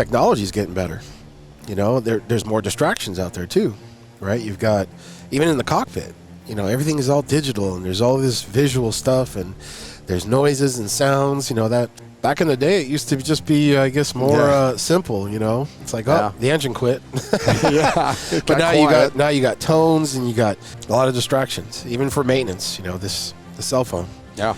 technology is getting better. There's more distractions out there too, right? You've got, even in the cockpit, everything is all digital and there's all this visual stuff and there's noises and sounds, that back in the day it used to just be, I guess, more simple, It's like, the engine quit. But now you got tones and you got a lot of distractions, even for maintenance, the cell phone. Yeah.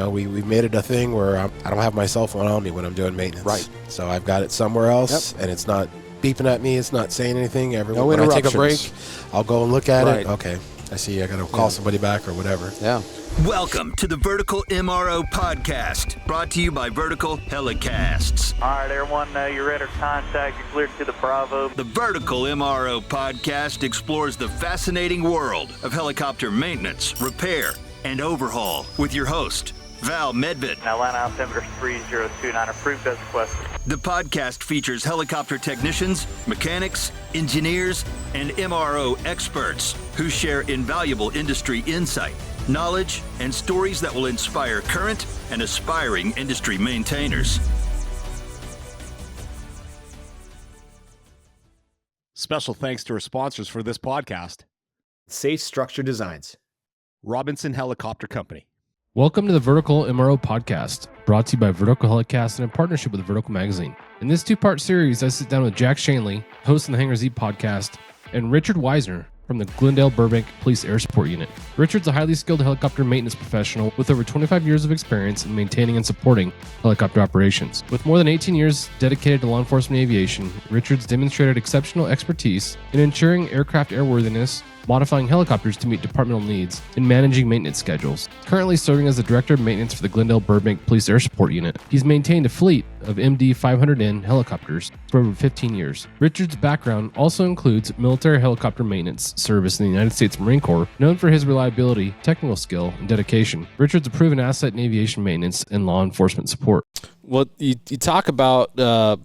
We've made it a thing where I don't have my cell phone on me when I'm doing maintenance. Right. So I've got it somewhere else, and it's not beeping at me. It's not saying anything. When I take a break, I'll go and look at it. Okay, I see. I got to call somebody back or whatever. Yeah. Welcome to the Vertical MRO Podcast, brought to you by Vertical HeliCASTS. All right, everyone, you're ready to contact. You're cleared to the Bravo. The Vertical MRO Podcast explores the fascinating world of helicopter maintenance, repair, and overhaul with your host, Val Medved. Now, line altimeter 3029, approved as requested. The podcast features helicopter technicians, mechanics, engineers, and MRO experts who share invaluable industry insight, knowledge, and stories that will inspire current and aspiring industry maintainers. Special thanks to our sponsors for this podcast. Safe Structure Designs. Robinson Helicopter Company. Welcome to the Vertical MRO Podcast, brought to you by Vertical HeliCASTS in partnership with Vertical Magazine. In this two-part series, I sit down with Jack Schonely, host of the Hangar Z Podcast, and Richard Weiser from the Glendale Burbank Police Air Support Unit. Richard's a highly skilled helicopter maintenance professional with over 25 years of experience in maintaining and supporting helicopter operations. With more than 18 years dedicated to law enforcement aviation, Richard's demonstrated exceptional expertise in ensuring aircraft airworthiness, modifying helicopters to meet departmental needs, and managing maintenance schedules. Currently serving as the Director of Maintenance for the Glendale Burbank Police Air Support Unit, he's maintained a fleet of MD 500N helicopters for over 15 years. Richard's background also includes military helicopter maintenance service in the United States Marine Corps, known for his reliability, technical skill, and dedication. Richard's a proven asset in aviation maintenance and law enforcement support. Well, you talk about the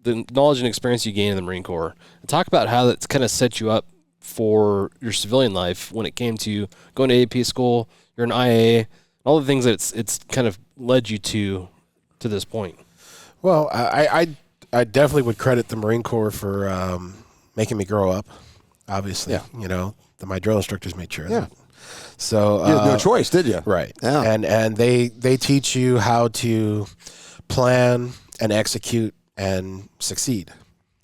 knowledge and experience you gain in the Marine Corps. Talk about how that's kind of set you up for your civilian life when it came to going to AP school, you're an IA, all the things that it's kind of led you to this point. Well, I definitely would credit the Marine Corps for making me grow up. Obviously, my drill instructors made sure of that. So you had no choice, did you? Right. Yeah. And they teach you how to plan and execute and succeed.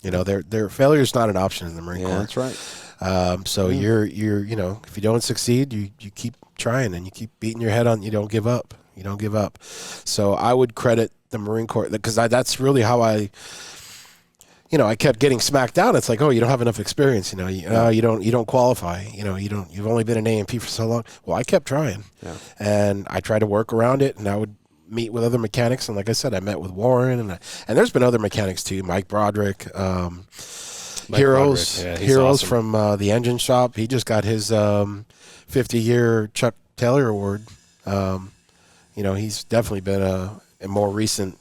Their failure is not an option in the Marine Corps. That's right. So you're if you don't succeed, you keep trying and you keep beating your head on. You don't give up. So I would credit the Marine Corps because that's really how I kept getting smacked down. It's like, oh, you don't have enough experience. You don't qualify. You've only been an A&P for so long. Well, I kept trying, and I tried to work around it, and I would meet with other mechanics. And like I said, I met with Warren, and there's been other mechanics too, Mike Broderick. Heroes awesome. From the engine shop. He just got his 50-year Chuck Taylor Award. He's definitely been a more recent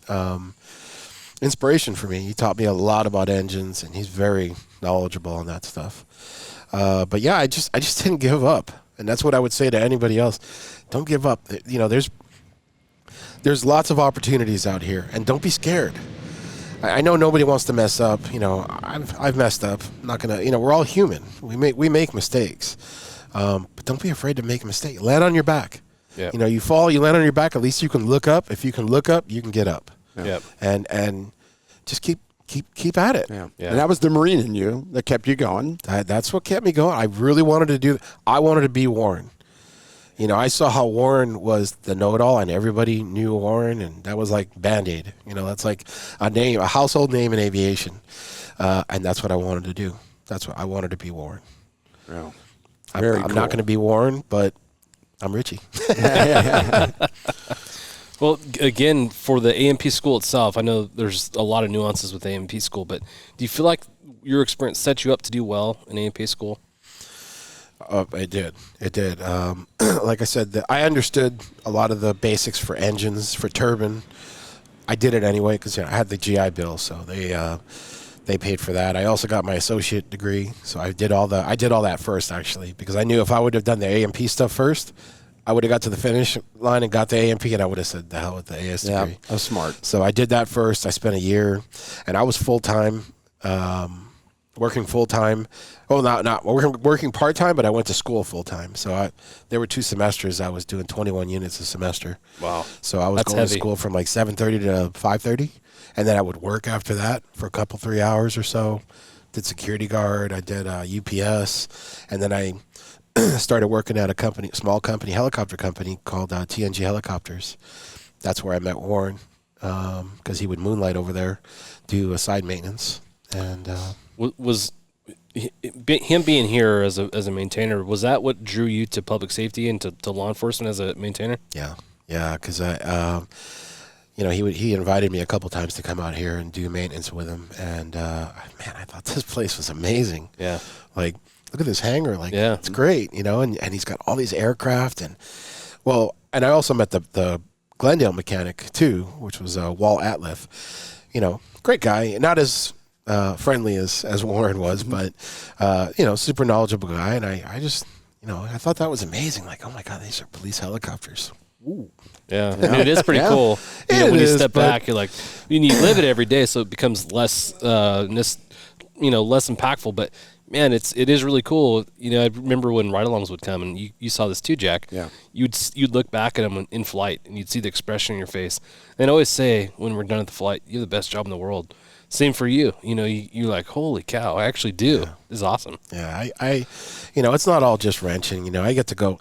inspiration for me. He taught me a lot about engines, and he's very knowledgeable on that stuff. But yeah, I just didn't give up, and that's what I would say to anybody else. Don't give up. There's lots of opportunities out here, and don't be scared. I know nobody wants to mess up. I've messed up. I'm not gonna. We're all human. We make mistakes, but don't be afraid to make a mistake. Land on your back. Yep. You fall, you land on your back. At least you can look up. If you can look up, you can get up. Yep. And just keep at it. Yeah. And that was the Marine in you that kept you going. That's what kept me going. I really wanted to do. I wanted to be Warren. I saw how Warren was the know-it-all, and everybody knew Warren, and that was like Band-Aid. That's like a household name in aviation, and that's what I wanted to do. That's what I wanted to be, Warren. Yeah. I'm not going to be Warren, but I'm Richie. Well, again, for the A&P school itself, I know there's a lot of nuances with A&P school, but do you feel like your experience set you up to do well in A&P school? It did. Like I said, I understood a lot of the basics for engines, for turbine. I did it anyway because I had the GI Bill, so they paid for that. I also got my associate degree, so I did all that first actually because I knew if I would have done the A&P stuff first, I would have got to the finish line and got the AMP, and I would have said, the hell with the AS degree. Yeah, that's smart. So I did that first. I spent a year, and I was full-time, working full-time. Well, not working part-time, but I went to school full-time. So there were 2 semesters. I was doing 21 units a semester. Wow. So I was That's going heavy. to school from like 7:30 to 5:30, and then I would work after that for a couple, 3 hours or so. Did security guard. I did UPS, and then I started working at a small company, helicopter company called TNG Helicopters. That's where I met Warren, because he would moonlight over there, do side maintenance. And Was him being here as a maintainer, was that what drew you to public safety and to law enforcement as a maintainer? Yeah, because he invited me a couple times to come out here and do maintenance with him, and man, I thought this place was amazing. Yeah, like, look at this hangar, like, yeah. It's great, and he's got all these aircraft, and I also met the Glendale mechanic too, which was Walt Atliff. Great guy, not as friendly as Warren was, but super knowledgeable guy, and I just I thought that was amazing. Like, oh my God, these are police helicopters. Ooh. Yeah, I mean, it is pretty cool. When you step back, you're like, you live it every day, so it becomes less, less impactful. But man, it is really cool. I remember when ride-alongs would come, and you saw this too, Jack. Yeah. You'd look back at them in flight, and you'd see the expression in your face. And I always say, when we're done at the flight, you have the best job in the world. Same for you. You're like, holy cow, I actually do. Yeah. This is awesome. Yeah, I it's not all just wrenching. I get to go.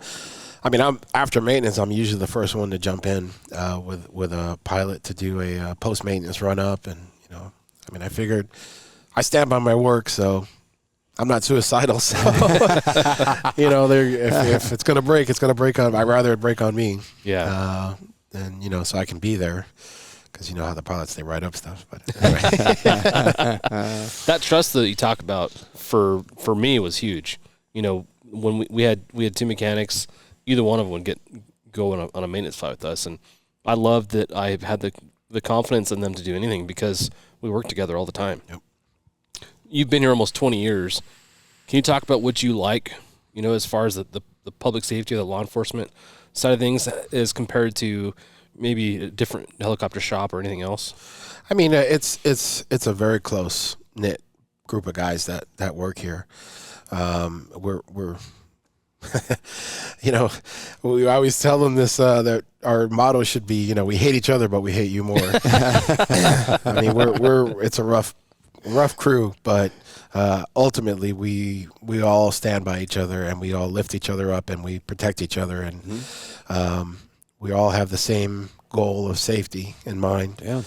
I mean, after maintenance, I'm usually the first one to jump in with a pilot to do a post-maintenance run-up. And, I figured I stand by my work, so I'm not suicidal. So, if it's going to break, it's going to break on – I'd rather it break on me. Yeah. And, so I can be there. Because how the pilots, they write up stuff. But anyway. That trust that you talk about for me was huge. When we had 2 mechanics – either one of them would go on a maintenance flight with us. And I loved that I had the confidence in them to do anything because we work together all the time. Yep. You've been here almost 20 years. Can you talk about what you like, as far as the public safety or the law enforcement side of things as compared to maybe a different helicopter shop or anything else? I mean, it's a very close-knit group of guys that work here. We're we always tell them this, that our motto should be, we hate each other, but we hate you more. I mean, it's a rough crew, but ultimately we all stand by each other, and we all lift each other up, and we protect each other, and we all have the same goal of safety in mind. Yeah.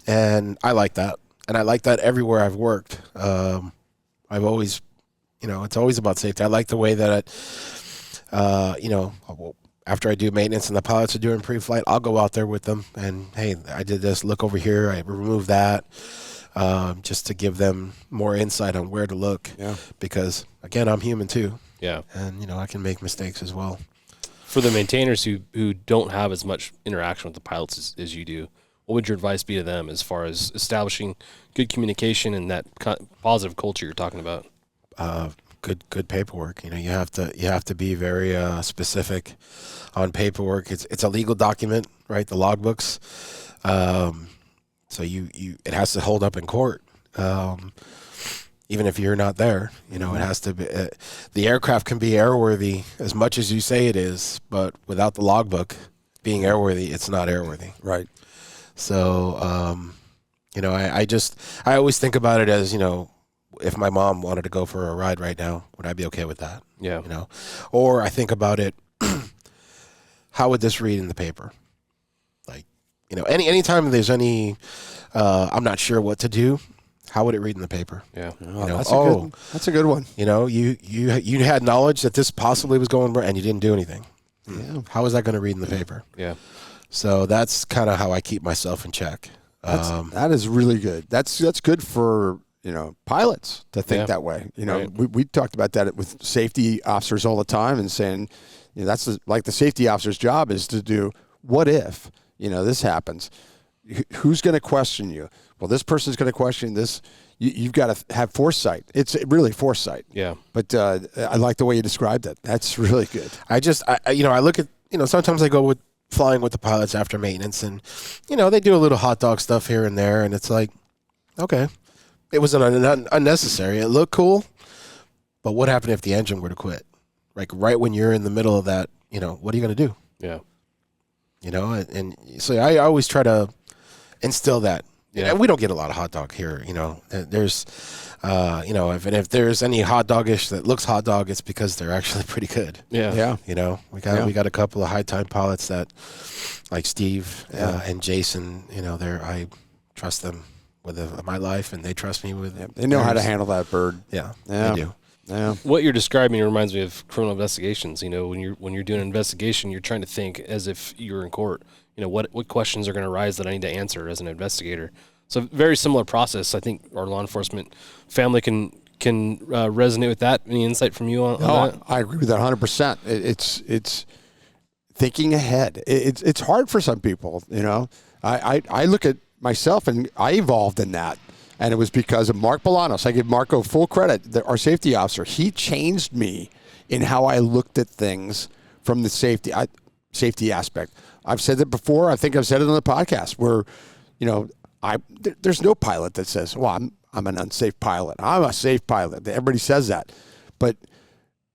And I like that, and I like that everywhere I've worked. I've always. It's always about safety. I like the way that, after I do maintenance and the pilots are doing pre-flight, I'll go out there with them and, hey, I did this, look over here, I removed that, just to give them more insight on where to look. Yeah. Because, again, I'm human too. Yeah. And, I can make mistakes as well. For the maintainers who don't have as much interaction with the pilots as you do, what would your advice be to them as far as establishing good communication and that positive culture you're talking about? Good paperwork. You have to be very specific on paperwork. It's a legal document, right? The logbooks. So it has to hold up in court. Even if you're not there, it has to be. The aircraft can be airworthy as much as you say it is, but without the logbook being airworthy, it's not airworthy. Right. So, I always think about it as, if my mom wanted to go for a ride right now, would I be okay with that? Yeah. Or I think about it, how would this read in the paper? Like, anytime there's any, I'm not sure what to do, how would it read in the paper? Yeah. That's a good one. You had knowledge that this possibly was going wrong and you didn't do anything. Yeah. How is that going to read in the paper? Yeah. So that's kind of how I keep myself in check. That is really good. That's good for pilots to think that way. Right. We talked about that with safety officers all the time, and saying, that's like the safety officer's job is to do what if this happens. who's going to question you? Well, this person's going to question this. You've got to have foresight. It's really foresight. Yeah. But I like the way you described it. That's really good. I look at, sometimes I go with flying with the pilots after maintenance, and, they do a little hot dog stuff here and there, and it's like, okay, it was unnecessary. It looked cool, but what happened if the engine were to quit? Like right when you're in the middle of that, what are you going to do? Yeah. And so I always try to instill that. Yeah. We don't get a lot of hot dog here. There's, if there's any hot doggish that looks hot dog, it's because they're actually pretty good. Yeah. Yeah. We got a couple of high time pilots that, like Steve and Jason. I trust them with my life, and they trust me with. They know how to handle that bird. Yeah, yeah. they do. Yeah. What you're describing reminds me of criminal investigations. When you're doing an investigation, you're trying to think as if you're in court. What questions are going to arise that I need to answer as an investigator. So very similar process. I think our law enforcement family can resonate with that. Any insight from you on that? I agree with that 100%. It's thinking ahead. It's hard for some people. I look at myself, and I evolved in that. And it was because of Mark Bolanos. I give Marco full credit, our safety officer. He changed me in how I looked at things from the safety aspect. I've said that before. I think I've said it on the podcast where, there's no pilot that says, well, I'm an unsafe pilot. I'm a safe pilot. Everybody says that. But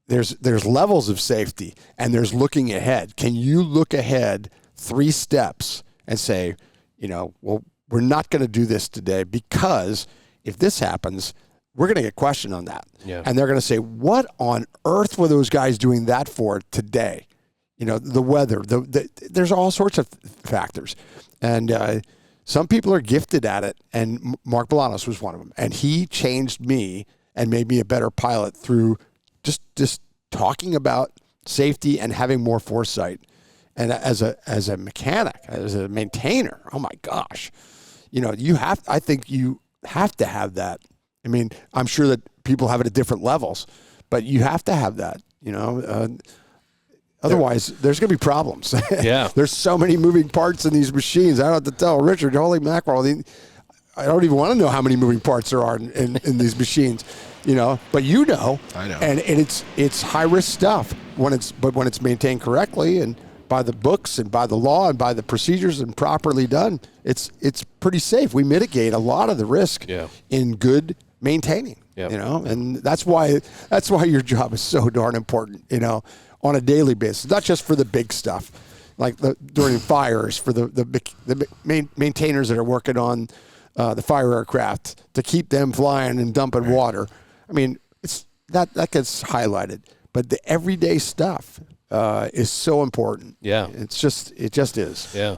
there's levels of safety, and there's looking ahead. Can you look ahead 3 steps and say, well, we're not going to do this today because if this happens, we're going to get questioned on that. Yeah. And they're going to say, what on earth were those guys doing that for today? The weather, there's all sorts of factors. And some people are gifted at it, and Mark Bolanos was one of them. And he changed me and made me a better pilot through just talking about safety and having more foresight. And as a mechanic, as a maintainer, oh my gosh, I think you have to have that. I mean, I'm sure that people have it at different levels, but you have to have that, otherwise there's going to be problems. Yeah. There's so many moving parts in these machines. I don't have to tell Richard, holy mackerel, I don't even want to know how many moving parts there are in these machines, but I know. And it's high risk stuff when it's maintained correctly and by the books and by the law and by the procedures and properly done, it's pretty safe. We mitigate a lot of the risk in good maintaining, and that's why your job is so darn important, on a daily basis, not just for the big stuff, like during fires, for the maintainers that are working on the fire aircraft to keep them flying and dumping water. I mean, it's that gets highlighted, but the everyday stuff is so important. Yeah. It just is. Yeah.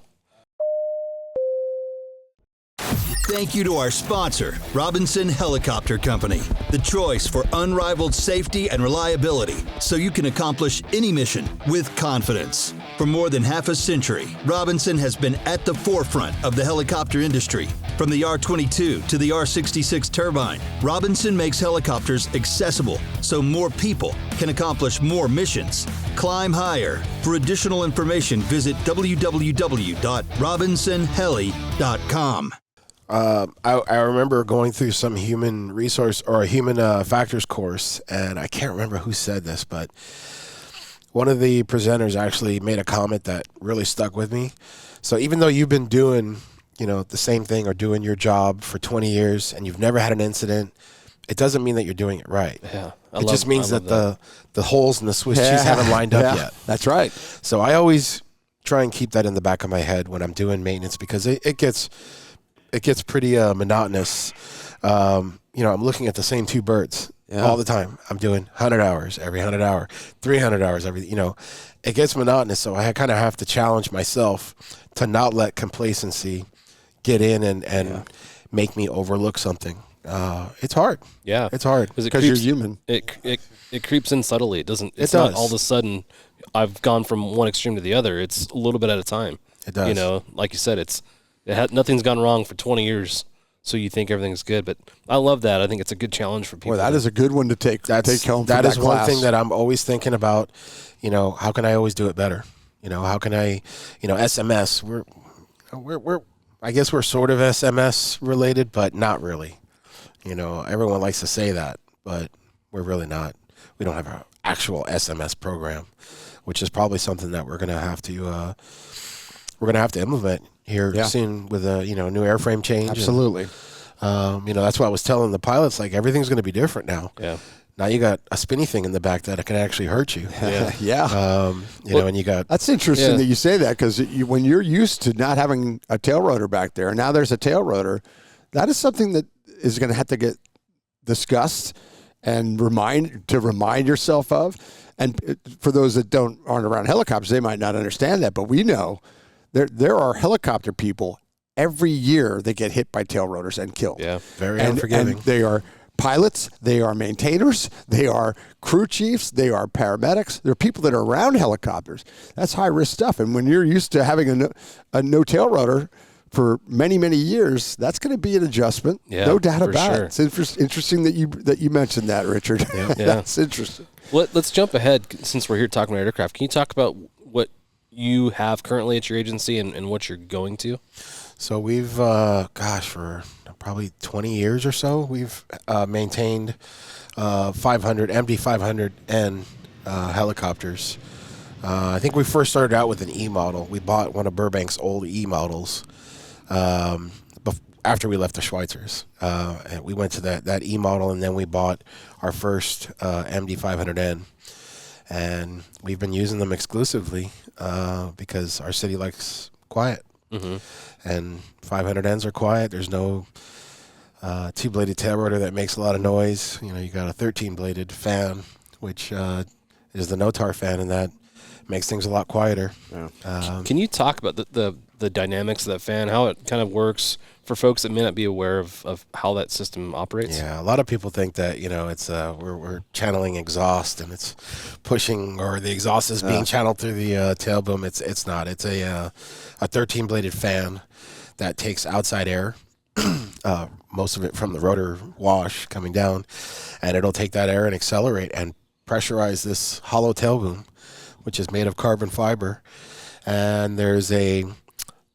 Thank you to our sponsor, Robinson Helicopter Company, the choice for unrivaled safety and reliability so you can accomplish any mission with confidence. For more than half a century, Robinson has been at the forefront of the helicopter industry. From the R-22 to the R-66 turbine, Robinson makes helicopters accessible so more people can accomplish more missions. Climb higher. For additional information, visit www.robinsonheli.com. I remember going through some human resource or a human factors course, and I can't remember who said this, but one of the presenters actually made a comment that really stuck with me. So even though you've been doing, the same thing or doing your job for 20 years and you've never had an incident, it doesn't mean that you're doing it right. Yeah. It just means that the holes in the Swiss cheese haven't lined up yet. That's right. So I always try and keep that in the back of my head when I'm doing maintenance, because it gets pretty monotonous. I'm looking at the same 2 birds all the time. I'm doing 100 hours every 100 hour, 300 hours every, it gets monotonous. So I kind of have to challenge myself to not let complacency get in and make me overlook something. It's hard. Yeah. It's hard. Because you're human. It creeps in subtly. It's not all of a sudden I've gone from one extreme to the other. It's a little bit at a time. It does. Like you said, nothing's gone wrong for 20 years, so you think everything's good. But I love that. I think it's a good challenge for people. Well, that is a good one to take home. That is class. one thing that I'm always thinking about. How can I always do it better? How can I, SMS? I guess we're sort of SMS related, but not really. You know, everyone likes to say that, but we're really not. We don't have an actual SMS program, which is probably something that we're going to have to implement here soon with a new airframe change. Absolutely. And, that's why I was telling the pilots, like, everything's going to be different now. Yeah. Now you got a spinny thing in the back that can actually hurt you. Yeah. And you got. That's interesting that you say that, because when you're used to not having a tail rotor back there, and now there's a tail rotor, that is something that is going to have to get discussed and remind yourself of. And for those that aren't around helicopters, they might not understand that, but we know there are helicopter people every year that get hit by tail rotors and killed. Yeah, very unforgiving. And they are pilots, they are maintainers, they are crew chiefs, they are paramedics. They're people that are around helicopters. That's high risk stuff. And when you're used to having a no tail rotor for many, many years, that's going to be an adjustment. Yeah, no doubt about sure. it. It's interesting that you mentioned that, Richard. Yeah. That's interesting. Let's jump ahead, since we're here talking about aircraft. Can you talk about what you have currently at your agency and what you're going to? So we've, for probably 20 years or so, we've maintained 500 MD-500N helicopters. I think we first started out with an E model. We bought one of Burbank's old E models after we left the Schweizers. And we went to that E model, and then we bought our first MD-500N. And we've been using them exclusively because our city likes quiet. Mm-hmm. And 500Ns are quiet. There's no two-bladed tail rotor that makes a lot of noise. You got a 13-bladed fan, which is the Notar fan, and that makes things a lot quieter. Yeah. Can you talk about the dynamics of that fan, how it kind of works for folks that may not be aware of how that system operates? Yeah, a lot of people think that it's we're channeling exhaust and it's pushing, or the exhaust is being channeled through the tail boom. It's not. It's a 13-bladed fan that takes outside air, most of it from the rotor wash coming down, and it'll take that air and accelerate and pressurize this hollow tail boom, which is made of carbon fiber, and there's a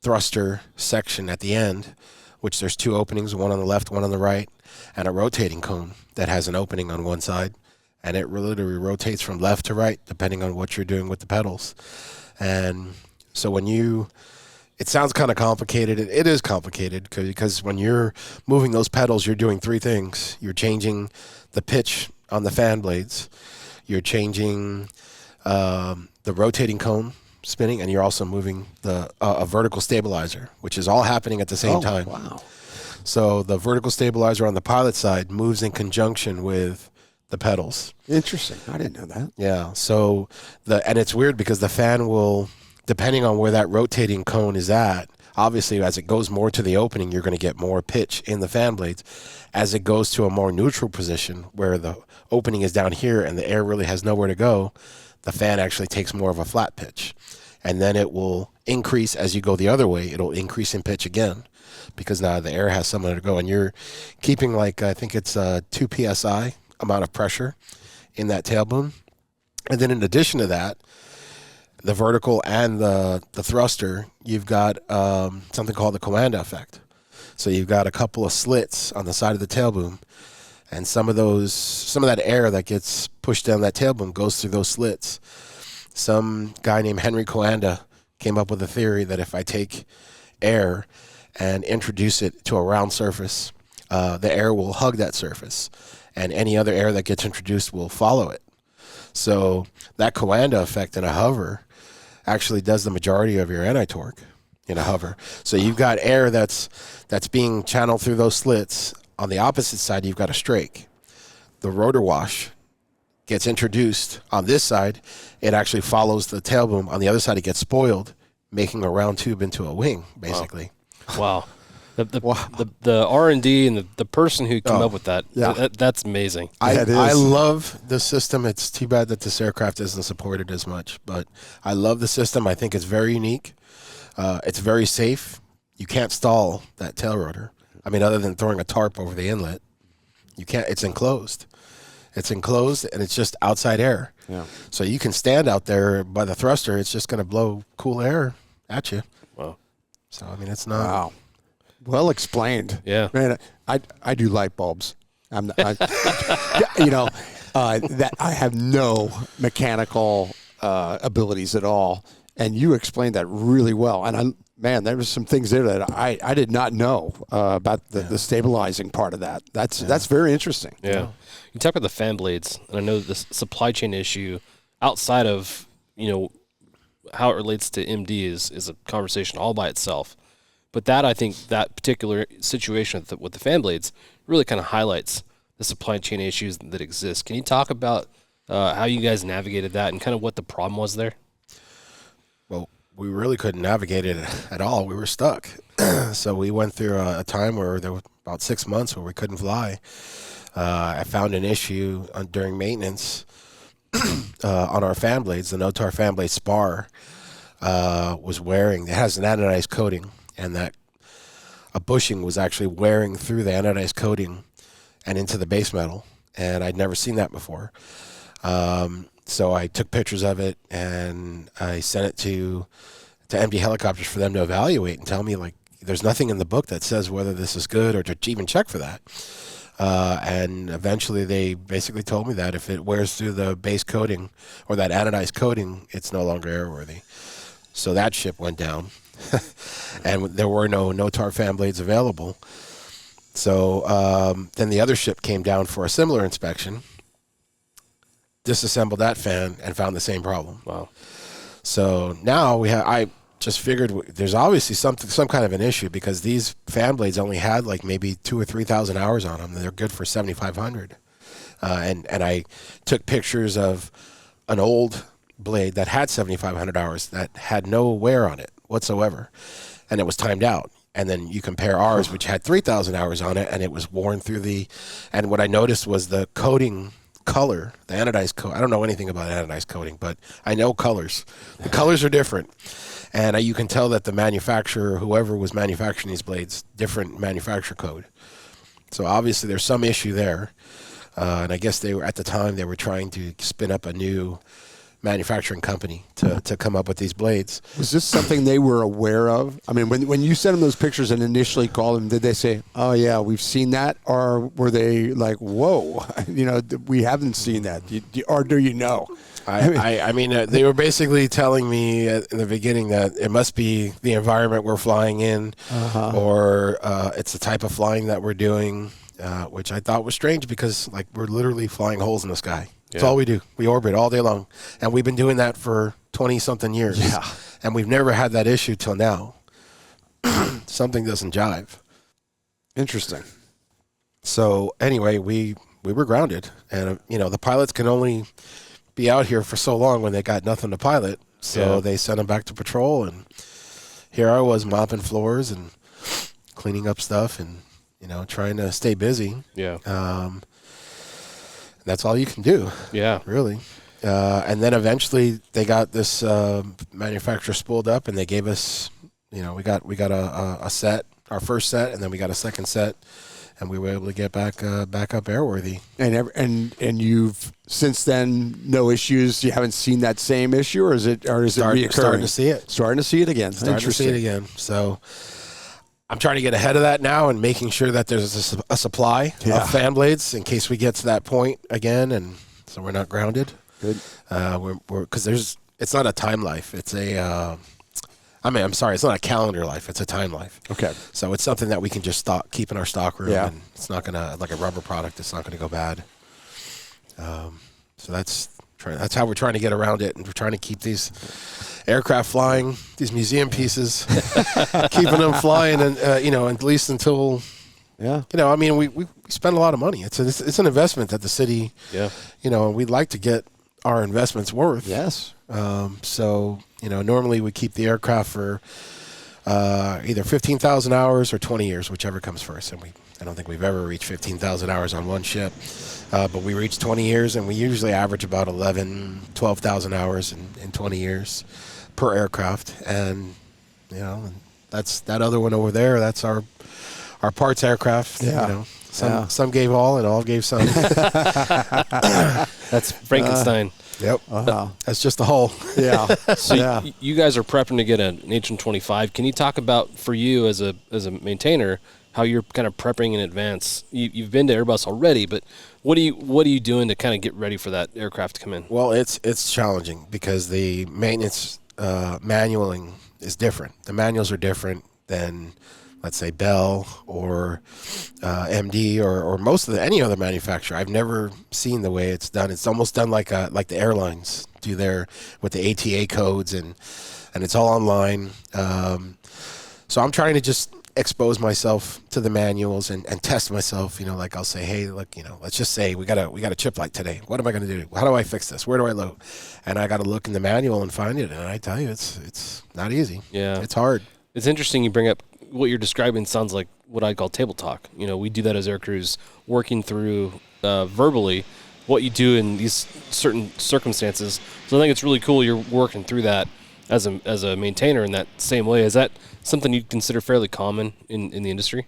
thruster section at the end, which there's two openings, one on the left, one on the right, and a rotating cone that has an opening on one side, and it literally rotates from left to right depending on what you're doing with the pedals. And so it sounds kind of complicated. It is complicated because when you're moving those pedals, you're doing three things. You're changing the pitch on the fan blades, you're changing the rotating cone spinning, and you're also moving a vertical stabilizer, which is all happening at the same time. Wow. So the vertical stabilizer on the pilot side moves in conjunction with the pedals. Interesting. I didn't know that. Yeah. So and it's weird because the fan will, depending on where that rotating cone is at, obviously as it goes more to the opening, you're going to get more pitch in the fan blades. As it goes to a more neutral position where the opening is down here and the air really has nowhere to go, the fan actually takes more of a flat pitch. And then it will increase as you go the other way. It'll increase in pitch again because now the air has somewhere to go. And you're keeping I think it's 2 PSI amount of pressure in that tail boom. And then in addition to that, the vertical and the thruster, you've got something called the Coanda effect. So you've got a couple of slits on the side of the tail boom, and some of that air that gets pushed down that tail boom goes through those slits. Some guy named Henry Coanda came up with a theory that if I take air and introduce it to a round surface, the air will hug that surface, and any other air that gets introduced will follow it. So that Coanda effect in a hover actually does the majority of your anti-torque in a hover. So you've got air that's being channeled through those slits. On the opposite side, you've got a strake. The rotor wash gets introduced on this side. It actually follows the tail boom. On the other side, it gets spoiled, making a round tube into a wing, basically. Wow. The R&D and the person who came up with that, that's amazing. I love the system. It's too bad that this aircraft isn't supported as much, but I love the system. I think it's very unique. It's very safe. You can't stall that tail rotor. I mean, other than throwing a tarp over the inlet, you can't. It's enclosed. It's enclosed, and it's just outside air. Yeah. So you can stand out there by the thruster. It's just going to blow cool air at you. Wow. So, I mean, it's not. Wow. Well explained. Yeah. Man, I do light bulbs. That I have no mechanical abilities at all. And you explained that really well. And there was some things there that I did not know about the stabilizing part of that. That's very interesting. Yeah. You talk about the fan blades, and I know the supply chain issue outside of, how it relates to MD is a conversation all by itself. But I think that particular situation with the fan blades really kind of highlights the supply chain issues that exist. Can you talk about how you guys navigated that and kind of what the problem was there? Well, we really couldn't navigate it at all. We were stuck. So we went through a time where there was about 6 months where we couldn't fly. I found an issue during maintenance on our fan blades. The Notar fan blade spar was wearing. It has an anodized coating, and that a bushing was actually wearing through the anodized coating and into the base metal, and I'd never seen that before. So I took pictures of it, and I sent it to MD Helicopters for them to evaluate and tell me, like, there's nothing in the book that says whether this is good or to even check for that. And eventually they basically told me that if it wears through the base coating or that anodized coating, it's no longer airworthy. So that ship went down, and there were no Notar fan blades available. So then the other ship came down for a similar inspection, disassembled that fan, and found the same problem. Wow. So now I just figured there's obviously some kind of an issue, because these fan blades only had like maybe 2,000 or 3,000 hours on them. They're good for 7,500. And I took pictures of an old blade that had 7,500 hours that had no wear on it whatsoever, and it was timed out. And then you compare ours, which had 3,000 hours on it, and it was worn through and what I noticed was the coating color, the anodized coat. I don't know anything about anodized coating, but I know colors. The colors are different. And you can tell that the manufacturer, whoever was manufacturing these blades, different manufacturer code. So obviously there's some issue there. And I guess at the time they were trying to spin up a new manufacturing company to come up with these blades. Was this something they were aware of? I mean, when you sent them those pictures and initially called them, did they say, "Oh yeah, we've seen that," or were they like, "Whoa, we haven't seen that," or do you know? I mean, they were basically telling me in the beginning that it must be the environment we're flying in, or it's the type of flying that we're doing, which I thought was strange, because like we're literally flying holes in the sky. That's all we do. We orbit all day long, and we've been doing that for 20-something years. Yeah. And we've never had that issue till now. Something doesn't jive. Interesting. So anyway, we were grounded, and the pilots can only be out here for so long when they got nothing to pilot. So they sent them back to patrol, and here I was mopping floors and cleaning up stuff, and trying to stay busy. Yeah. That's all you can do. Yeah. Really. And then eventually they got this manufacturer spooled up, and they gave us, we got a set, our first set, and then we got a second set, and we were able to get back up airworthy. And you've since then no issues. You haven't seen that same issue, or is it reoccurring? Starting to see it. Starting to see it again. Starting to see it again. So I'm trying to get ahead of that now and making sure that there's a supply of fan blades in case we get to that point again, and so we're not grounded. Good. Because it's not a time life. It's it's not a calendar life. It's a time life. Okay. So it's something that we can just keep in our stock room, and it's not gonna, like a rubber product, it's not gonna go bad. So that's how we're trying to get around it, and we're trying to keep these aircraft flying, these museum pieces, keeping them flying, and at least until, we spend a lot of money. It's an investment that the city, we'd like to get our investments worth. Yes. So normally we keep the aircraft for either 15,000 hours or 20 years, whichever comes first. And I don't think we've ever reached 15,000 hours on one ship, but we reached 20 years, and we usually average about 12,000 hours in 20 years per aircraft. And that's that other one over there. That's our parts aircraft. Yeah. Some gave all, and all gave some. That's Frankenstein. Yep. That's just the hull. Yeah. So you guys are prepping to get an H125. Can you talk about, for you as a maintainer, how you're kind of prepping in advance? You've been to Airbus already, but what are you doing to kind of get ready for that aircraft to come in? Well, it's challenging because the maintenance manualing is different. The manuals are different than, let's say, Bell or MD or most of any other manufacturer. I've never seen the way it's done. It's almost done like the airlines do there with the ATA codes, and it's all online. So I'm trying to just expose myself to the manuals and test myself. Like I'll say, hey, look, let's just say we got a chip light today. What am I going to do? How do I fix this? Where do I load? And I got to look in the manual and find it. And I tell you, it's not easy. Yeah, it's hard. It's interesting you bring up what you're describing. Sounds like what I call table talk. We do that as air crews, working through verbally what you do in these certain circumstances. So I think it's really cool you're working through that as a maintainer in that same way. Is that something you'd consider fairly common in the industry?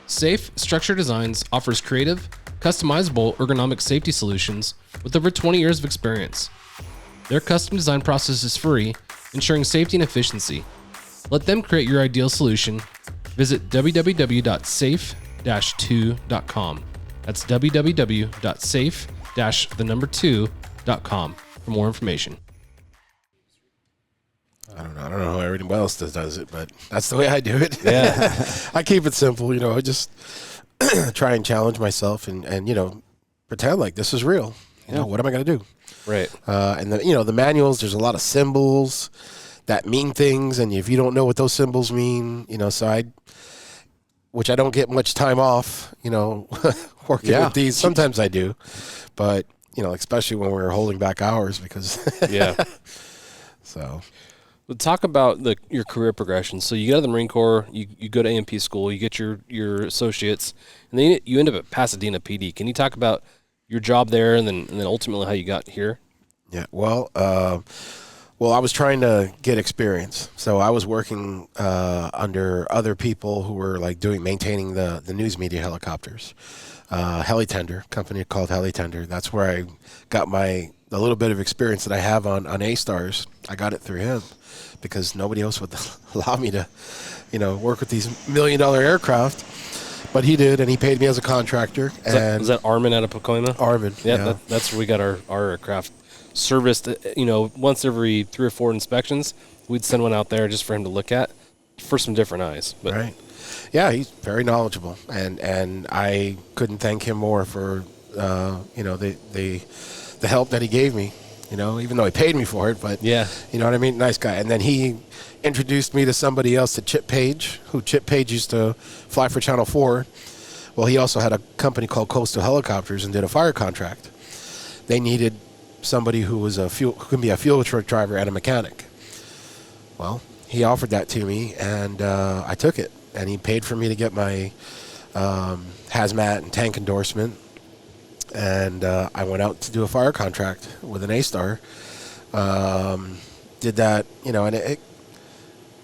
Safe Structure Designs offers creative, customizable ergonomic safety solutions with over 20 years of experience. Their custom design process is free, ensuring safety and efficiency. Let them create your ideal solution. Visit www.safe-2.com. That's www.safe-2.com for more information. I don't know how everybody else does it, but that's the way I do it. Yeah. I keep it simple, I just try and challenge myself and pretend like this is real. What am I going to do? Right. And the manuals, there's a lot of symbols that mean things, and if you don't know what those symbols mean, which I don't get much time off, working with these. Sometimes I do, but especially when we're holding back hours because So, well, talk about your career progression. So you get out of the Marine Corps, you go to A&P school, you get your associates, and then you end up at Pasadena PD. Can you talk about your job there and then ultimately how you got here? Yeah. Well, I was trying to get experience, so I was working under other people who were maintaining the news media helicopters. HeliTender, company called HeliTender. That's where I got the little bit of experience that I have on A-Stars. I got it through him because nobody else would allow me to, work with these $1 million aircraft. But he did, and he paid me as a contractor. Was that Armin out of Pacoima? Armin, yeah. That's where we got our aircraft serviced. Once every 3 or 4 inspections, we'd send one out there just for him to look at for some different eyes. But right. Yeah, he's very knowledgeable, and I couldn't thank him more for the help that he gave me. Even though he paid me for it, but yeah, you know what I mean. Nice guy. And then he introduced me to somebody else, to Chip Page, who Chip Page used to fly for Channel 4. Well, he also had a company called Coastal Helicopters and did a fire contract. They needed somebody who could be a fuel truck driver and a mechanic. Well, he offered that to me, and I took it. And he paid for me to get my hazmat and tank endorsement. And I went out to do a fire contract with an A-Star. Did that, and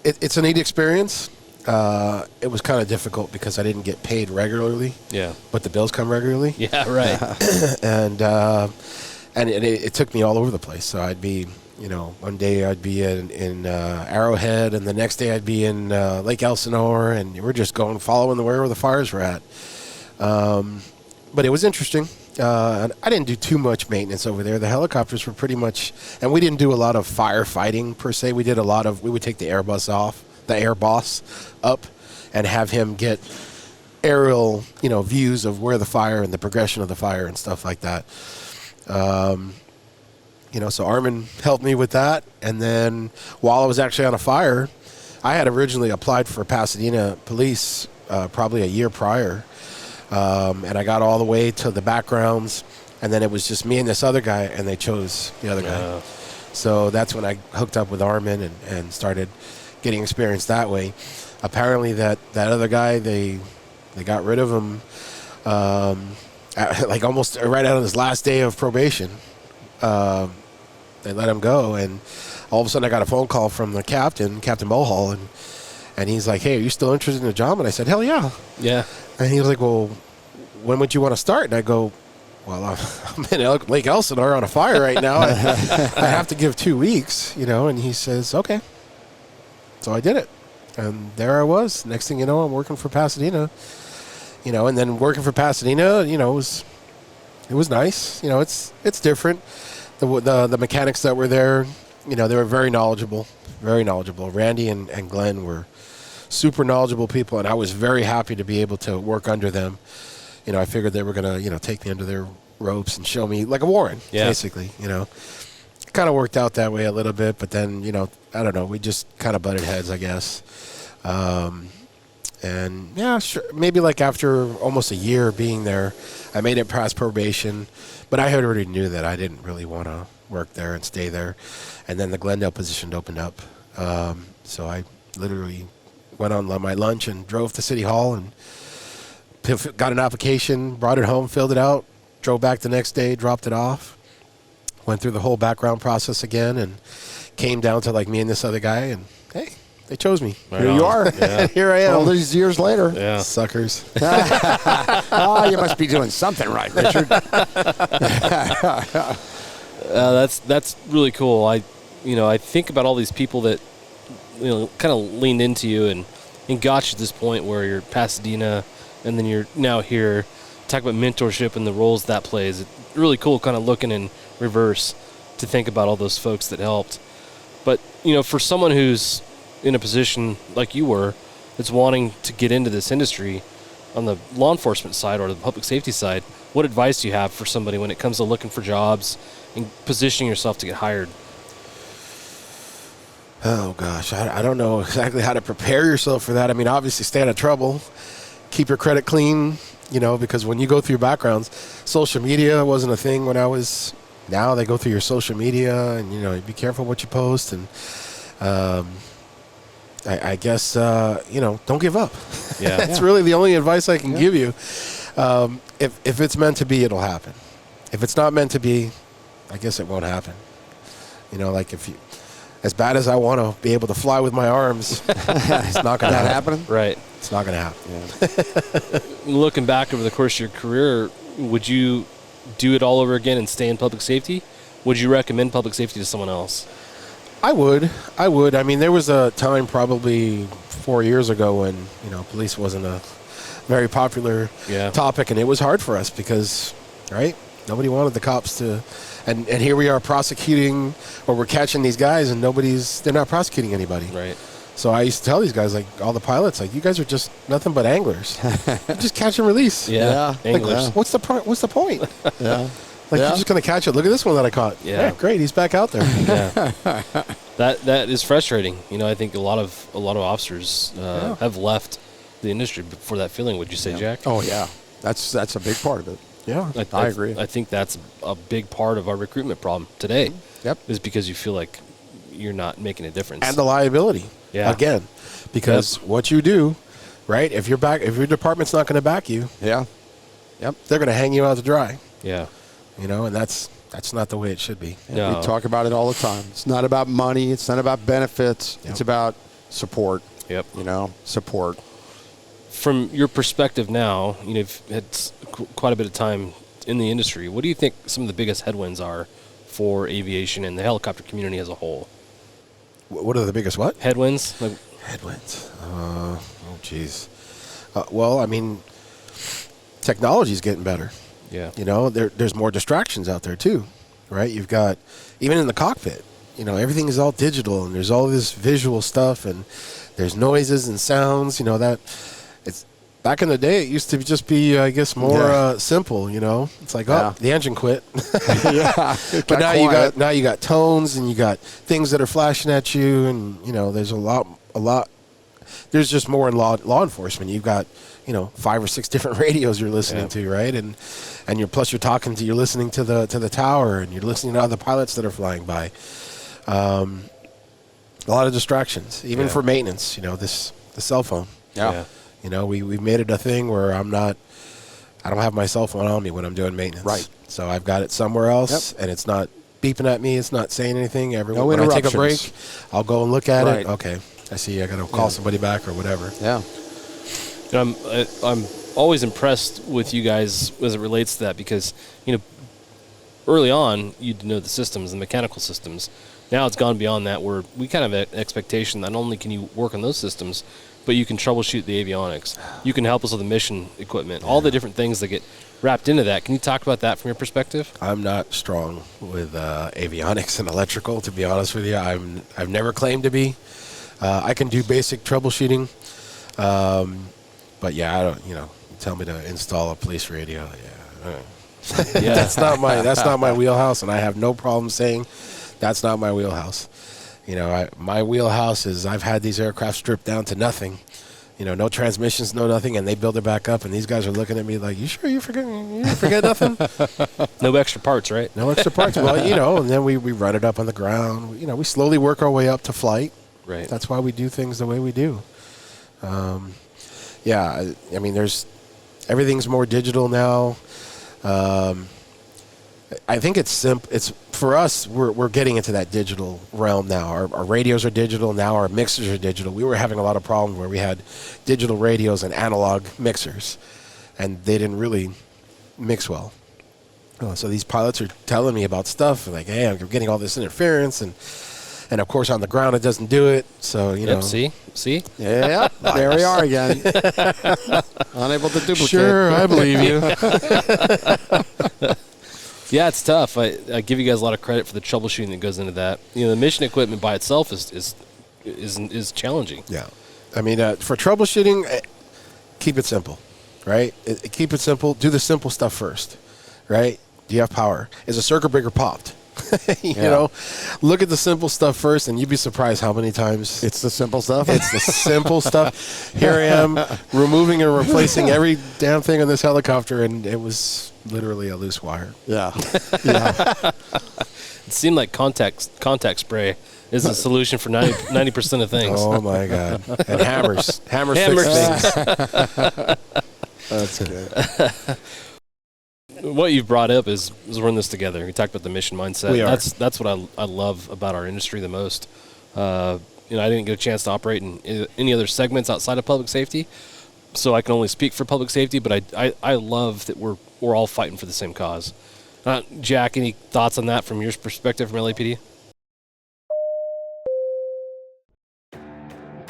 it's a neat experience. It was kind of difficult because I didn't get paid regularly. Yeah. But the bills come regularly. Yeah, right. and it took me all over the place. So I'd be, one day I'd be in Arrowhead, and the next day I'd be in Lake Elsinore, and we're just following where the fires were at. But it was interesting. And I didn't do too much maintenance over there. The helicopters were pretty much, and we didn't do a lot of firefighting per se. We would take the Airbus up, and have him get aerial, views of where the fire and the progression of the fire and stuff like that. So Armin helped me with that. And then while I was actually on a fire, I had originally applied for Pasadena Police probably a year prior. And I got all the way to the backgrounds, and then it was just me and this other guy, and they chose the other guy. So that's when I hooked up with Armin and started getting experience that way. Apparently that other guy, they got rid of him almost right out of his last day of probation. They let him go, and all of a sudden I got a phone call from the Captain Mulhall, and he's like, "Hey, are you still interested in the job?" And I said, "Hell yeah." Yeah. And he was like, "Well, when would you want to start?" And I go, well, I'm in Lake Elsinore on a fire right now. I have to give 2 weeks, and he says, okay. So I did it. And there I was. Next thing you know, I'm working for Pasadena, and then working for Pasadena, it was nice. It's different. The mechanics that were there, they were very knowledgeable. Randy and Glenn were super knowledgeable people, and I was very happy to be able to work under them. I figured they were going to, take me under their ropes and show me like a Warren, basically, Kind of worked out that way a little bit, but then, I don't know, we just kind of butted heads, I guess. And yeah, sure, maybe like after almost a year being there, I made it past probation, but I had already knew that I didn't really want to work there and stay there. And then the Glendale position opened up. So I literally went on my lunch and drove to City Hall and got an application, brought it home, filled it out, drove back the next day, dropped it off, went through the whole background process again, and came down to like me and this other guy, and hey, they chose me. Here you are. Yeah. Here I am all these years later. Yeah. Suckers. Oh, you must be doing something right, Richard. That's really cool. I think about all these people that, kind of leaned into you and got you to this point where you're Pasadena, and then you're now here. Talk about mentorship and the roles that plays. It's really cool kind of looking in reverse to think about all those folks that helped. But, for someone who's in a position like you were that's wanting to get into this industry on the law enforcement side or the public safety side, what advice do you have for somebody when it comes to looking for jobs and positioning yourself to get hired? Oh, gosh. I don't know exactly how to prepare yourself for that. I mean, obviously stay out of trouble. Keep your credit clean, because when you go through backgrounds, social media wasn't a thing when I was. Now they go through your social media, and, be careful what you post. And I guess, don't give up. Yeah. That's really the only advice I can give you. If it's meant to be, it'll happen. If it's not meant to be, I guess it won't happen. Like if you... As bad as I want to be able to fly with my arms, it's not going to happen. Right. It's not going to happen. Yeah. Looking back over the course of your career, would you do it all over again and stay in public safety? Would you recommend public safety to someone else? I would. I mean, there was a time probably 4 years ago when, police wasn't a very popular topic, and it was hard for us because, right, nobody wanted the cops to... And here we are prosecuting, or we're catching these guys, and they're not prosecuting anybody. Right. So I used to tell these guys, like all the pilots, like, you guys are just nothing but anglers. Just catch and release. Yeah. Anglers. Like, what's the point? Yeah. You're just going to catch it. Look at this one that I caught. Yeah. Great. He's back out there. Yeah. That is frustrating. I think a lot of officers have left the industry for that feeling. Would you say, Jack? Oh yeah. That's a big part of it. Yeah, I agree. I think that's a big part of our recruitment problem today. Yep. Is because you feel like you're not making a difference. And the liability. Yeah. Again, because what you do, right? If your department's not going to back you, Yep. they're going to hang you out to dry. Yeah. And that's not the way it should be. No. We talk about it all the time. It's not about money. It's not about benefits. Yep. It's about support. Yep. Support. From your perspective now, you've had quite a bit of time in the industry. What do you think some of the biggest headwinds are for aviation and the helicopter community as a whole? What are the biggest what? Headwinds? Headwinds. Oh, geez. Well, I mean, technology's getting better. Yeah. There's more distractions out there too, right? You've got, even in the cockpit, everything is all digital, and there's all this visual stuff, and there's noises and sounds, that it's back in the day. It used to just be, I guess, more simple, it's like, the engine quit. But now you got tones, and you got things that are flashing at you, and, there's a lot, there's just more in law enforcement. You've got, 5 or 6 different radios you're listening to, right? And you're listening to the tower, and you're listening to other pilots that are flying by. A lot of distractions, even for maintenance, the cell phone. Yeah. We've made it a thing where I don't have my cell phone on me when I'm doing maintenance. Right. So I've got it somewhere else, and it's not beeping at me. It's not saying anything. No when I take a interruptions. break, I'll go and look at Right. it. Okay, I see. I got to call somebody back or whatever. Yeah. I'm always impressed with you guys as it relates to that because, early on, you'd know the systems, the mechanical systems. Now it's gone beyond that where we kind of have an expectation that not only can you work on those systems, but you can troubleshoot the avionics. You can help us with the mission equipment, all the different things that get wrapped into that. Can you talk about that from your perspective? I'm not strong with avionics and electrical, to be honest with you. I've never claimed to be. I can do basic troubleshooting. But yeah, I don't, you tell me to install a police radio. Yeah. Yeah. That's not my wheelhouse, and I have no problem saying that's not my wheelhouse. My wheelhouse is I've had these aircraft stripped down to nothing. No transmissions, no nothing, and they build it back up, and these guys are looking at me like, you sure you forget nothing? No extra parts, right? No extra parts. Well, and then we run it up on the ground. We slowly work our way up to flight. Right. That's why we do things the way we do. Everything's more digital now. I think it's for us. We're getting into that digital realm now. Our radios are digital now. Our mixers are digital. We were having a lot of problems where we had digital radios and analog mixers, and they didn't really mix well. So these pilots are telling me about stuff like, "Hey, I'm getting all this interference," and of course on the ground it doesn't do it. So See, yeah, there we are again, unable to duplicate. Sure, I believe you. Yeah, it's tough. I give you guys a lot of credit for the troubleshooting that goes into that. The mission equipment by itself is challenging. Yeah, for troubleshooting, keep it simple, right? Keep it simple. Do the simple stuff first, right? Do you have power? Is a circuit breaker popped? Look at the simple stuff first, and you'd be surprised how many times it's the simple stuff. It's the simple stuff. Here I am removing and replacing every damn thing on this helicopter, and it was literally a loose wire. Yeah. It seemed like contact spray is the solution for 90% of things. Oh my God! And hammers fix things. That's good. What you've brought up is we're in this together. We talked about the mission mindset. We are. That's what I love about our industry the most. I didn't get a chance to operate in any other segments outside of public safety, so I can only speak for public safety. But I love that we're all fighting for the same cause. Jack, any thoughts on that from your perspective from LAPD?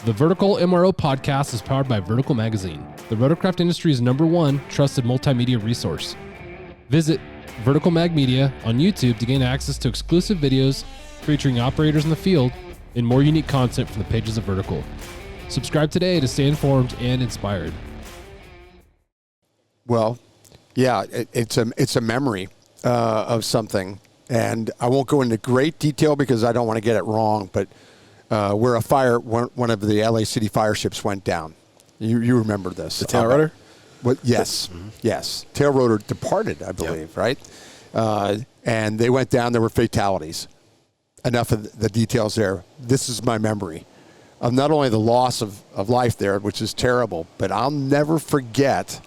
The Vertical MRO Podcast is powered by Vertical Magazine, the rotorcraft industry's #1 trusted multimedia resource. Visit Vertical Mag Media on YouTube to gain access to exclusive videos featuring operators in the field and more unique content from the pages of Vertical. Subscribe today to stay informed and inspired. Well, yeah, it's a memory of something, and I won't go into great detail because I don't want to get it wrong, but where one of the LA City fire ships went down. You remember this. The tail rotor? Yes. Yes. Tail rotor departed, I believe, right? And they went down. There were fatalities. Enough of the details there. This is my memory of not only the loss of life there, which is terrible, but I'll never forget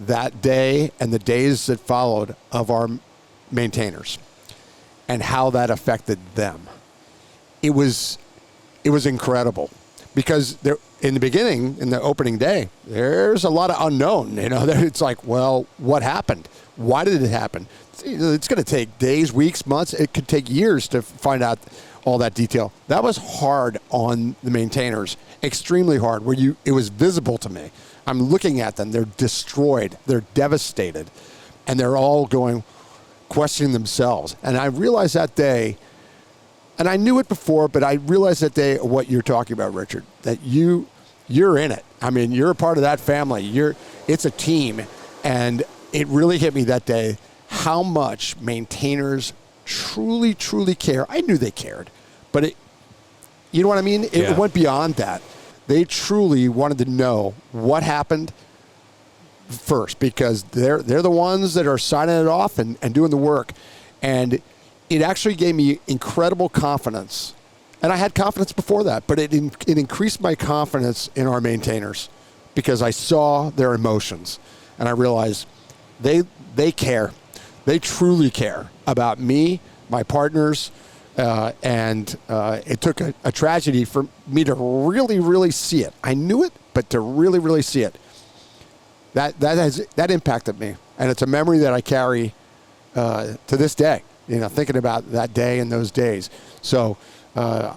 that day and the days that followed of our maintainers and how that affected them. It was incredible because there, in the beginning, in the opening day, there's a lot of unknown. It's like, well, what happened? Why did it happen? It's going to take days, weeks, months. It could take years to find out all that detail. That was hard on the maintainers, extremely hard, where it was visible to me. I'm looking at them. They're destroyed. They're devastated. And they're all questioning themselves. And I realized that day, and I knew it before, but I realized that day what you're talking about, Richard, that you're in it. You're a part of that family. It's a team. And it really hit me that day how much maintainers truly, truly care. I knew they cared, but you know what I mean? It went beyond that. They truly wanted to know what happened first because they're the ones that are signing it off and doing the work. And it actually gave me incredible confidence. And I had confidence before that, but it increased my confidence in our maintainers because I saw their emotions and I realized they care. They truly care about me, my partners, and it took a tragedy for me to really, really see it. I knew it, but to really, really see it. that impacted me, and it's a memory that I carry to this day. Thinking about that day and those days. So I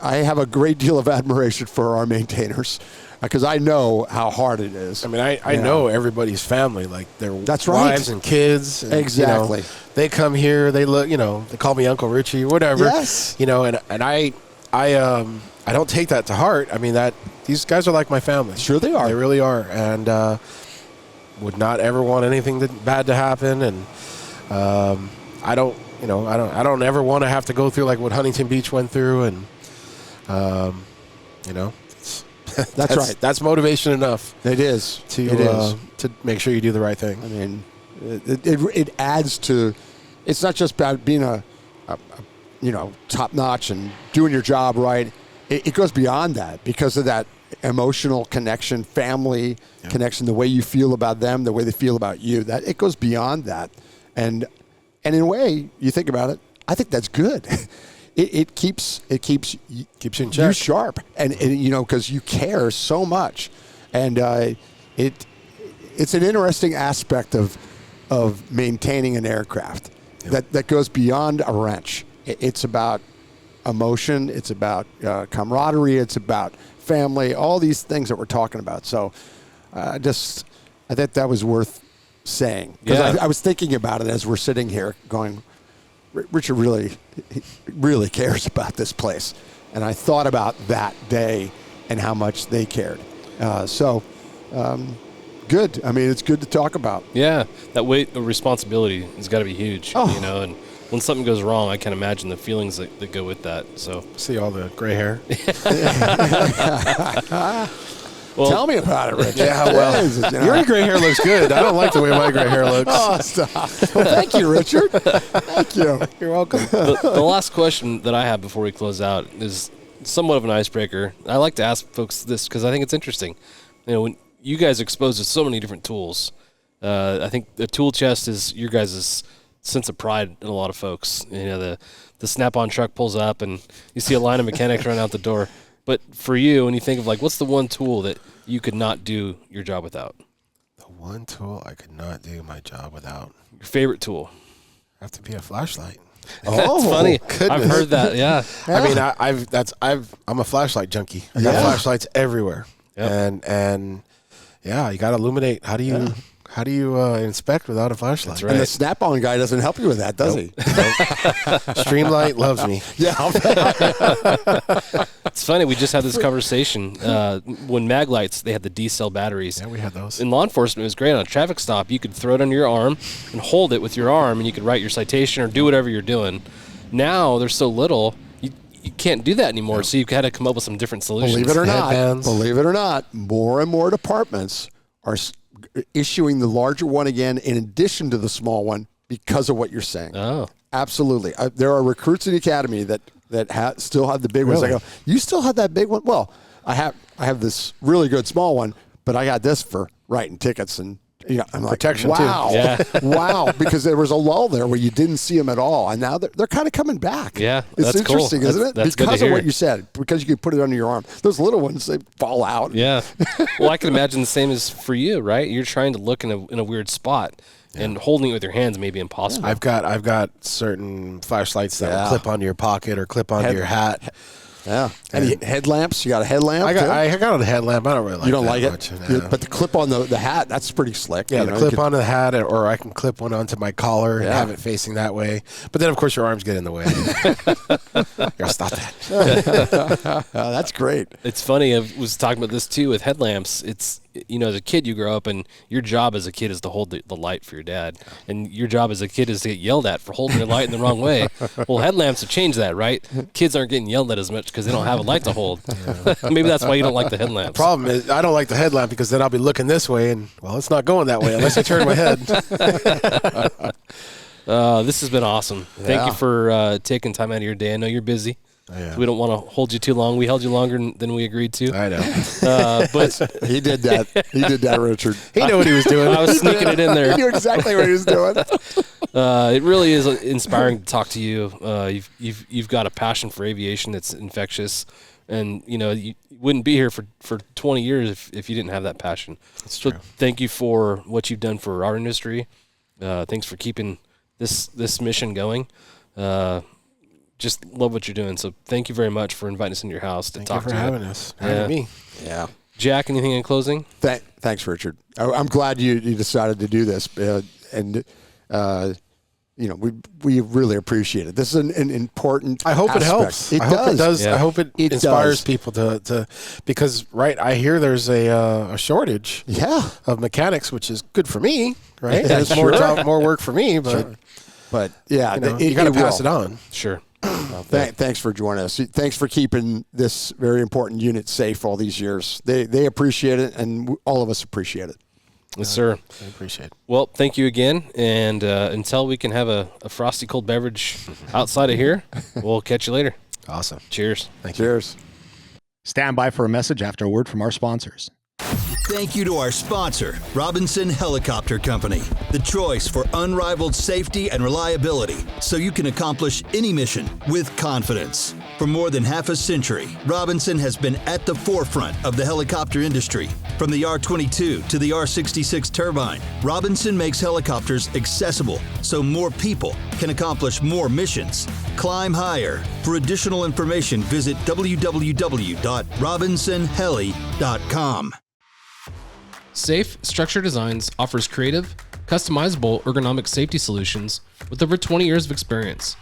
have a great deal of admiration for our maintainers because I know how hard it is. I mean, I know everybody's family, like their That's wives right. and kids. And, Exactly. They come here. They look. They call me Uncle Richie or whatever. Yes. And I don't take that to heart. I mean, these guys are like my family. Sure they are. They really are, and would not ever want anything bad to happen. And I don't ever want to have to go through like what Huntington Beach went through, and that's right. That's motivation enough. It is to make sure you do the right thing. I mean, it adds to. It's not just about being a top notch and doing your job right. It goes beyond that because of that emotional connection, family connection, the way you feel about them, the way they feel about you. That it goes beyond that, and in a way, you think about it, I think that's good. It keeps you in check. You sharp, and because you care so much, and it's an interesting aspect of maintaining an aircraft that goes beyond a wrench. It's about emotion. It's about camaraderie. It's about family. All these things that we're talking about. So, I think that was worth saying because I was thinking about it as we're sitting here, going, Richard really cares about this place, and I thought about that day and how much they cared. Good. I mean, it's good to talk about. Yeah, that weight of responsibility has got to be huge. And when something goes wrong, I can imagine the feelings that go with that. So see all the gray hair. Well, tell me about it, Rich. Yeah, well, your gray hair looks good. I don't like the way my gray hair looks. Oh, stop. Well, thank you, Richard. Thank you. You're welcome. The last question that I have before we close out is somewhat of an icebreaker. I like to ask folks this because I think it's interesting. When you guys are exposed to so many different tools, I think the tool chest is your guys' sense of pride in a lot of folks. The Snap-on truck pulls up and you see a line of mechanics run out the door. But for you, when you think of what's the one tool that you could not do your job without? The one tool I could not do my job without. Your favorite tool? Have to be a flashlight. That's funny. Goodness. I've heard that. Yeah. I mean, I'm a flashlight junkie. I got flashlights everywhere, and you got to illuminate. How do you inspect without a flashlight? That's right. And the Snap-on guy doesn't help you with that, does he? Streamlight loves me. Yeah. It's funny. We just had this conversation. When mag lights, they had the D-cell batteries. Yeah, we had those. In law enforcement, it was great. On a traffic stop, you could throw it under your arm and hold it with your arm, and you could write your citation or do whatever you're doing. Now, there's so little, you can't do that anymore, so you've got to come up with some different solutions. Believe it or not, more and more departments are issuing the larger one again in addition to the small one because of what you're saying. Oh. Absolutely. There are recruits in the academy that still have the big ones. I go, you still have that big one? Well, I have this really good small one, but I got this for writing tickets and I'm like, protection wow, too. Yeah. wow, because there was a lull there where you didn't see them at all, and now they're kind of coming back. Yeah, it's that's interesting, cool. isn't it? That's good to because of hear. what you said, because you can put it under your arm. Those little ones, they fall out. Yeah. Well, I can imagine the same as for you, right? You're trying to look in a weird spot, and holding it with your hands may be impossible. I've got certain flashlights that will clip onto your pocket or clip onto your hat. Yeah. Any headlamps? You got a headlamp? I got a headlamp. I don't really like You don't that like much. it? But the clip on the hat, that's pretty slick. Yeah, the clip onto the hat, or I can clip one onto my collar and have it facing that way. But then, of course, your arms get in the way. You gotta stop that. That's great. It's funny. I was talking about this, too, with headlamps. It's, as a kid, you grow up, and your job as a kid is to hold the light for your dad. And your job as a kid is to get yelled at for holding the light in the wrong way. Well, headlamps have changed that, right? Kids aren't getting yelled at as much because they don't have a light to hold. Maybe that's why you don't like the headlamps. The problem is I don't like the headlamp because then I'll be looking this way, and, well, it's not going that way unless I turn my head. This has been awesome. Thank you for taking time out of your day. I know you're busy. Yeah. We don't want to hold you too long. We held you longer than we agreed to. I know. But he did that. He did that, Richard. He knew what he was doing. I was sneaking it in there. He knew exactly what he was doing. It really is inspiring to talk to you. You've got a passion for aviation that's infectious, And, you wouldn't be here for 20 years if you didn't have that passion. That's true. So thank you for what you've done for our industry. Thanks for keeping this mission going. Just love what you're doing. So thank you very much for inviting us into your house to talk to you. Thank you for having us. Having me. Yeah. Jack, anything in closing? Thanks, Richard. I'm glad you decided to do this. We really appreciate it. This is an important I hope aspect. it helps. It does. I hope it inspires people to because I hear there's a shortage of mechanics, which is good for me, right? There's more work for me, but yeah, you got to pass it on. Sure. Thanks for joining us. Thanks for keeping this very important unit safe all these years. They appreciate it, and all of us appreciate it. Yes, sir. I appreciate it. Well, thank you again. And until we can have a frosty cold beverage outside of here, we'll catch you later. Awesome. Cheers. Cheers. Stand by for a message after a word from our sponsors. Thank you to our sponsor, Robinson Helicopter Company, the choice for unrivaled safety and reliability, so you can accomplish any mission with confidence. For more than half a century, Robinson has been at the forefront of the helicopter industry. From the R-22 to the R-66 turbine, Robinson makes helicopters accessible so more people can accomplish more missions. Climb higher. For additional information, visit www.robinsonheli.com. Safe Structure Designs offers creative, customizable ergonomic safety solutions with over 20 years of experience.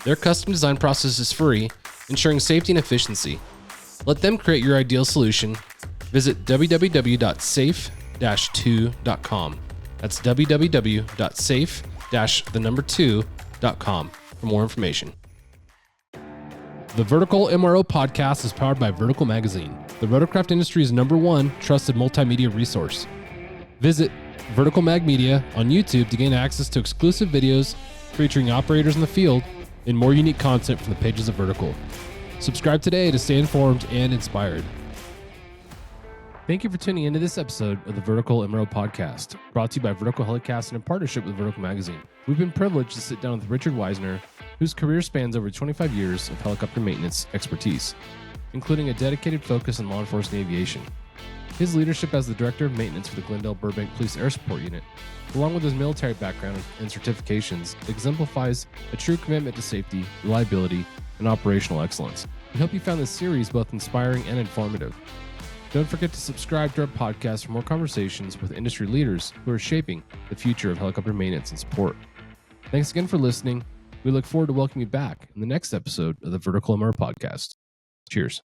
Their custom design process is free, ensuring safety and efficiency. Let them create your ideal solution. Visit www.safe-2.com. That's www.safe-2.com for more information. The Vertical MRO Podcast is powered by Vertical Magazine, the rotorcraft industry's #1 trusted multimedia resource. Visit Vertical Mag Media on YouTube to gain access to exclusive videos featuring operators in the field and more unique content from the pages of Vertical. Subscribe today to stay informed and inspired. Thank you for tuning into this episode of the Vertical MRO Podcast, brought to you by Vertical HeliCASTS in partnership with Vertical Magazine. We've been privileged to sit down with Richard Weiser, whose career spans over 25 years of helicopter maintenance expertise, including a dedicated focus on law enforcement aviation. His leadership as the Director of Maintenance for the Glendale Burbank Police Air Support Unit, along with his military background and certifications, exemplifies a true commitment to safety, reliability, and operational excellence. We hope you found this series both inspiring and informative. Don't forget to subscribe to our podcast for more conversations with industry leaders who are shaping the future of helicopter maintenance and support. Thanks again for listening. We look forward to welcoming you back in the next episode of the Vertical MRO Podcast. Cheers.